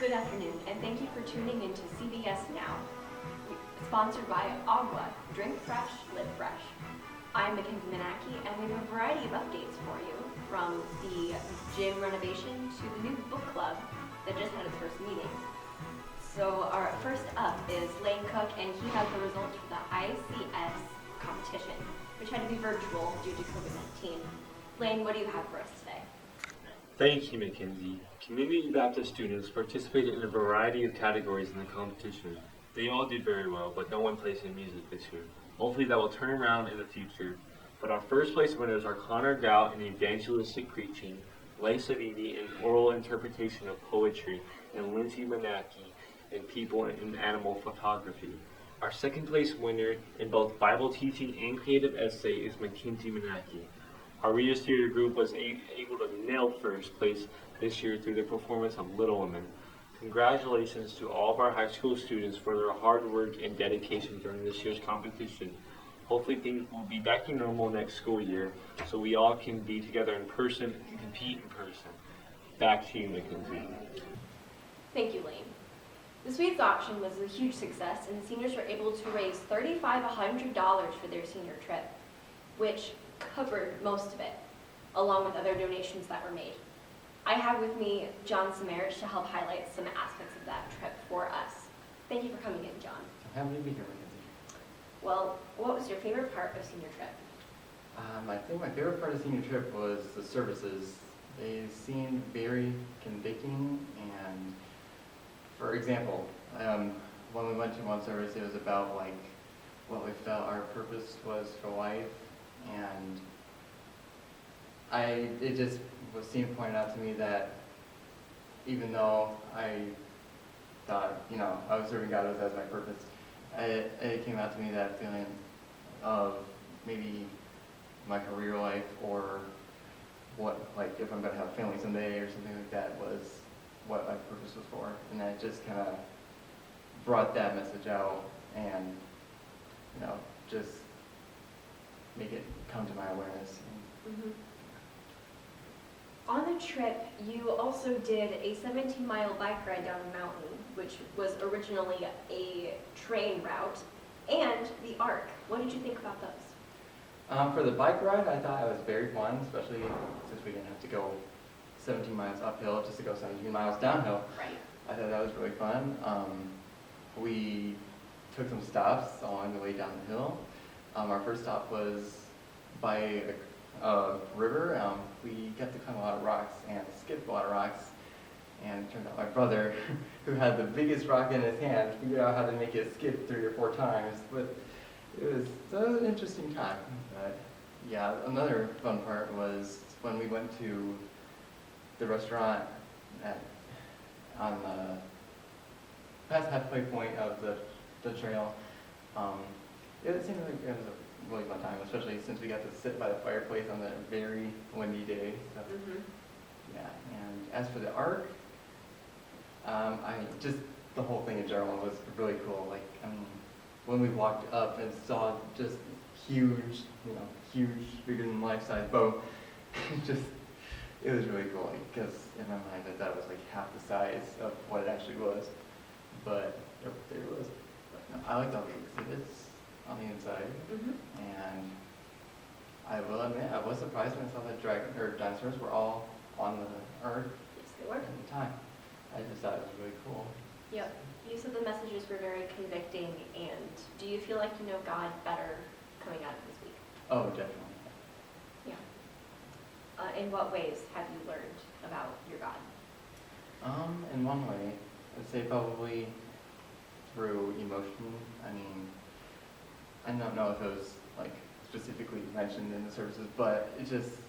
Good afternoon, and thank you for tuning into CBS Now, sponsored by Agua, Drink Fresh, Live Fresh. I'm Mackenzie Manaki, and we have a variety of updates for you, from the gym renovation to the new book club that just had its first meeting. So our first up is Lane Cook, and he has the results for the ICS competition, which had to be virtual due to COVID-19. Lane, what do you have for us today? Thank you, Mackenzie. Community Baptist students participated in a variety of categories in the competition. They all did very well, but no one placed in music this year. Hopefully that will turn around in the future. But our first place winners are Connor Gow in evangelistic preaching, Leigh Savini in oral interpretation of poetry, and Lindsay Manaki in people and animal photography. Our second place winner in both Bible teaching and creative essay is Mackenzie Manaki. Our Readers Theater group was able to nail first place this year through the performance of Little Women. Congratulations to all of our high school students for their hard work and dedication during this year's competition. Hopefully things will be back to normal next school year so we all can be together in person and compete in person. Back to you, Mackenzie. Thank you, Lane. The Swedes auction was a huge success, and the seniors were able to raise $3,500 for their senior trip, which covered most of it, along with other donations that were made. I have with me John Samarich to help highlight some aspects of that trip for us. Thank you for coming in, John. I'm happy to be here, Mackenzie. Well, what was your favorite part of senior trip? I think my favorite part of senior trip was the services. They seemed very convicting, and for example, when we went to one service, it was about like what we felt our purpose was for life, and it just seemed pointed out to me that even though I thought, I was serving God as my purpose, it came out to me that feeling of maybe my career life, or what, like if I'm going to have a family someday or something like that, was what my purpose was for. And that just kind of brought that message out and, just make it come to my awareness. Mm-hmm. On the trip, you also did a 17-mile bike ride down a mountain, which was originally a train route, and the Ark. What did you think about those? For the bike ride, I thought it was very fun, especially since we didn't have to go 17 miles uphill just to go 17 miles downhill. Right. I thought that was really fun. We took some stops along the way down the hill. Our first stop was by a river. We got to climb a lot of rocks and skip a lot of rocks. And it turned out my brother, who had the biggest rock in his hand, figured out how to make it skip 3 or 4 times. But it was an interesting time. But yeah, another fun part was when we went to the restaurant on the past halfway point of the trail. It seemed like it was a really fun time, especially since we got to sit by the fireplace on that very windy day. So, yeah. And as for the Ark, just the whole thing in general was really cool. Like, when we walked up and saw just huge, bigger than life-size boat, it was really cool. Because in my mind, I thought it was like half the size of what it actually was. But there it was. But no, I liked all the exhibits on the inside, and I will admit I was surprised when I saw that dinosaurs were all on the Ark. Yes, they were. At the time. I just thought it was really cool. Yep. You said the messages were very convicting, and do you feel like you know God better coming out of this week? Oh, definitely. Yeah. In what ways have you learned about your God? In one way, I'd say probably through emotion. I don't know if it was like specifically mentioned in the services, but it's just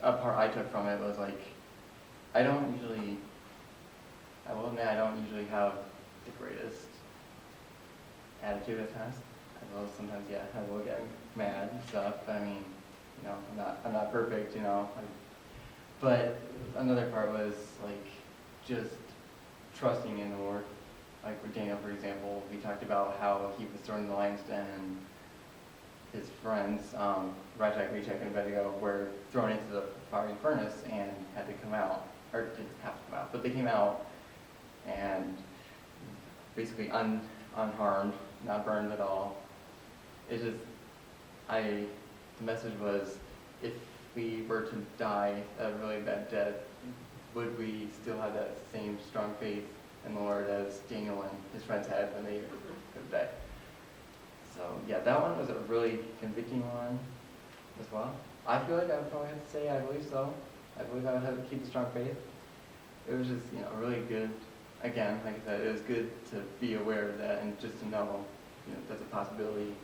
a part I took from it was like, I will admit I don't usually have the greatest attitude at times. I will sometimes, I will get mad and stuff. I'm not perfect, But another part was like just trusting in the Lord. Like with Daniel, for example, we talked about how he was thrown in the lion's den, and his friends, Rajak, Meshach, and Abednego, were thrown into the fiery furnace and had to come out, or didn't have to come out, but they came out and basically unharmed, not burned at all. It's just, the message was, if we were to die a really bad death, would we still have that same strong faith in the Lord as Daniel and his friends had when they could die? So yeah, that one was a really convicting one as well. I feel like I would probably have to say I believe so. I believe I would have to keep a strong faith. It was just, really good. Again, like I said, it was good to be aware of that and just to know, that's a possibility.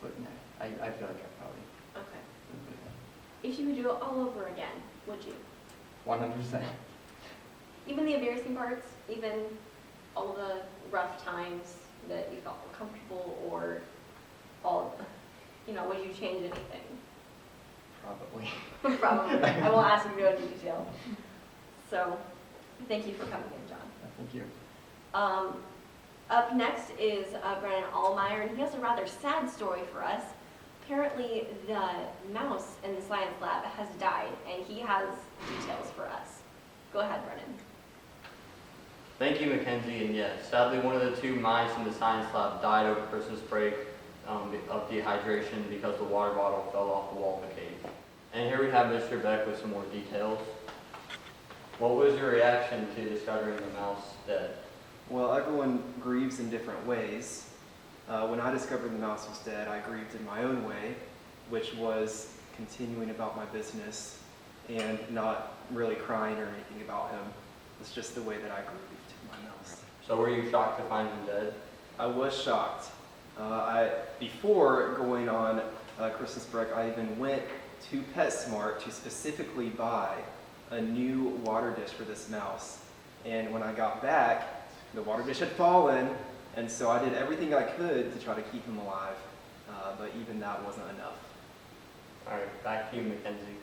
But I feel like I probably Okay. would do If you could do it all over again, would you? that. 100%. Even the embarrassing parts, even all the rough times that you felt uncomfortable, or all, would you change anything? Probably. Probably. I will ask you to go into detail. So, thank you for coming in, John. Thank you. Up next is Brennan Allmeyer, and he has a rather sad story for us. Apparently, the mouse in the science lab has died, and he has details for us. Go ahead, Brennan. Thank you, Mackenzie. And yes, sadly, one of the 2 mice in the science lab died over Christmas break of dehydration because the water bottle fell off the wall of the cave. And here we have Mr. Beck with some more details. What was your reaction to discovering the mouse dead? Well, everyone grieves in different ways. When I discovered the mouse was dead, I grieved in my own way, which was continuing about my business and not really crying or anything about him. It's just the way that I grieved my mouse. So were you shocked to find him dead? I was shocked. Before going on Christmas break, I even went to PetSmart to specifically buy a new water dish for this mouse. And when I got back, the water dish had fallen, and so I did everything I could to try to keep him alive, but even that wasn't enough. All right, back to you, Mackenzie.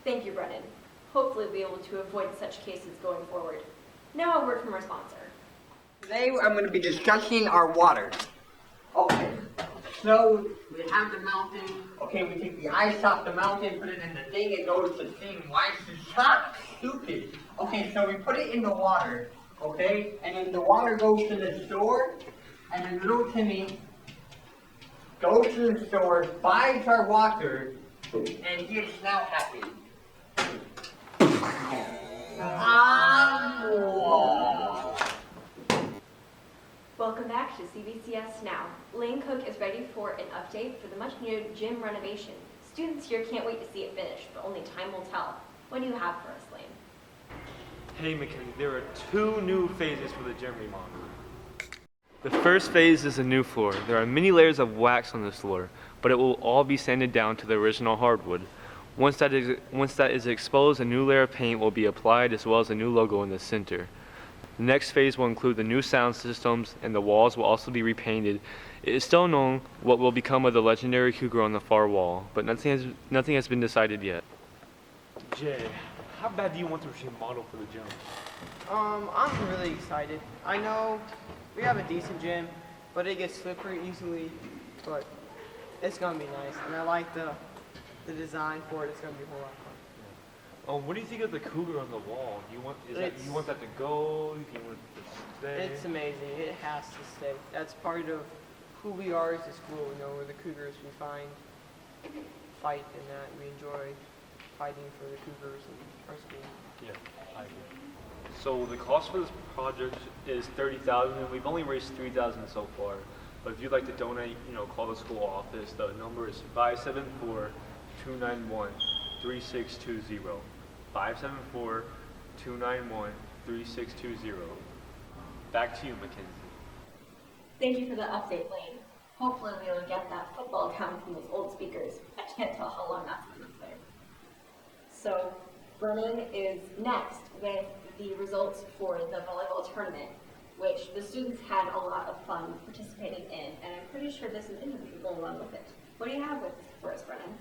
Thank you, Brennan. Hopefully we'll be able to avoid such cases going forward. Now a word from our sponsor. Today I'm going to be discussing our water. Okay, so we have the mountain. Okay, we take the ice off the mountain, put it in the thing, it goes to steam. Why is this not stupid? Okay, so we put it in the water, okay, and then the water goes to the store, and then little Timmy goes to the store, buys our water, and he is now happy. Welcome back to CBCS Now. Lane Cook is ready for an update for the much-needed gym renovation. Students here can't wait to see it finished, but only time will tell. What do you have for us, Lane? Hey Mackenzie, there are 2 new phases for the gym remodel. The first phase is a new floor. There are many layers of wax on this floor, but it will all be sanded down to the original hardwood. Once that is exposed, a new layer of paint will be applied, as well as a new logo in the center. The next phase will include the new sound systems, and the walls will also be repainted. It is still unknown what will become of the legendary cougar on the far wall, but nothing has been decided yet. Jay, how bad do you want to remodel for the gym? I'm really excited. I know we have a decent gym, but it gets slippery easily, but it's gonna be nice, and I like the design for it. It's gonna be a whole lot of fun. What do you think of the cougar on the wall? Do you want that to go? Do you want it to stay? It's amazing. It has to stay. That's part of who we are as a school. We're the Cougars. We fight in that. We enjoy fighting for the Cougars in our school. Yeah, I agree. So the cost for this project is $30,000, and we've only raised $3,000 so far. But if you'd like to donate, call the school office. The number is 574-291-3620. 574-291-3620. Back to you, Mackenzie. Thank you for the update, Lane. Hopefully we'll be able to get that football count from those old speakers. I can't tell how long that's been up there. So, Brennan is next with the results for the volleyball tournament, which the students had a lot of fun participating in, and I'm pretty sure this is interview will run with it. What do you have for us, Brennan?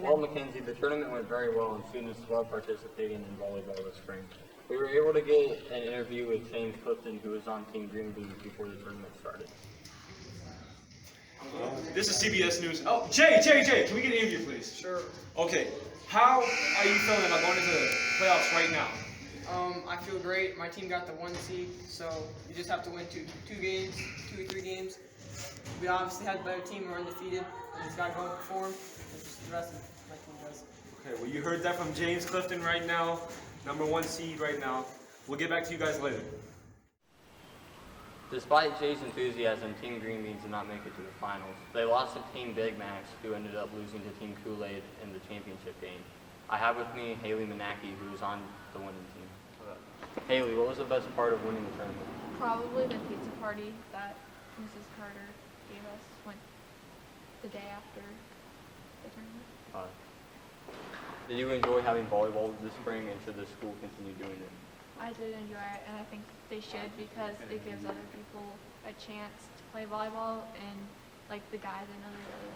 Well, Mackenzie, the tournament went very well, and students love participating in volleyball this spring. We were able to get an interview with James Clifton, who was on Team Green Blue before the tournament started. This is CBS News. Oh, Jay, can we get an interview, please? Sure. Okay, how are you feeling about going into the playoffs right now? I feel great. My team got the 1 seed, so you just have to win two or three games. We obviously had the better team. We're undefeated. We just got to go and perform. The rest of my team does. Okay, well, you heard that from James Clifton right now, #1 seed right now. We'll get back to you guys later. Despite Jay's enthusiasm, Team Green Beans did not make it to the finals. They lost to Team Big Macs, who ended up losing to Team Kool-Aid in the championship game. I have with me Haley Manaki, who is on the winning team. Haley, what was the best part of winning the tournament? Probably the pizza party that Mrs. Carter gave us the day after the tournament. Did you enjoy having volleyball this spring, and should the school continue doing it? I did enjoy it, and I think they should because it gives other people a chance to play volleyball, and like the guys, I know they really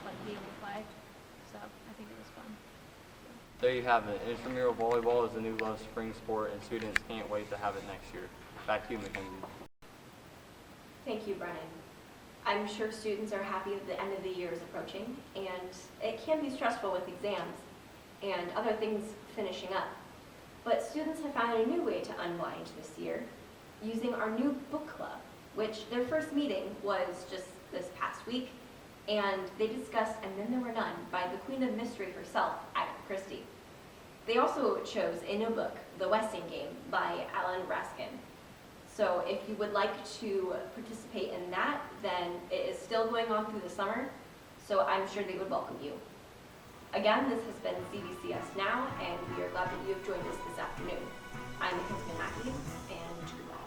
wanted to be able to play, so I think it was fun. There you have it. Intramural volleyball is the new loved spring sport, and students can't wait to have it next year. Back to you, Mackenzie. Thank you, Brennan. I'm sure students are happy that the end of the year is approaching, and it can be stressful with exams and other things finishing up. But students have found a new way to unwind this year using our new book club, which their first meeting was just this past week, and they discussed And Then There Were None by the Queen of Mystery herself, Agatha Christie. They also chose a new book, The Westing Game by Alan Raskin. So if you would like to participate in that, then it is still going on through the summer, so I'm sure they would welcome you. Again, this has been CBCS Now, and we are glad that you have joined us this afternoon. I'm Mackenzie Manaki, and goodbye.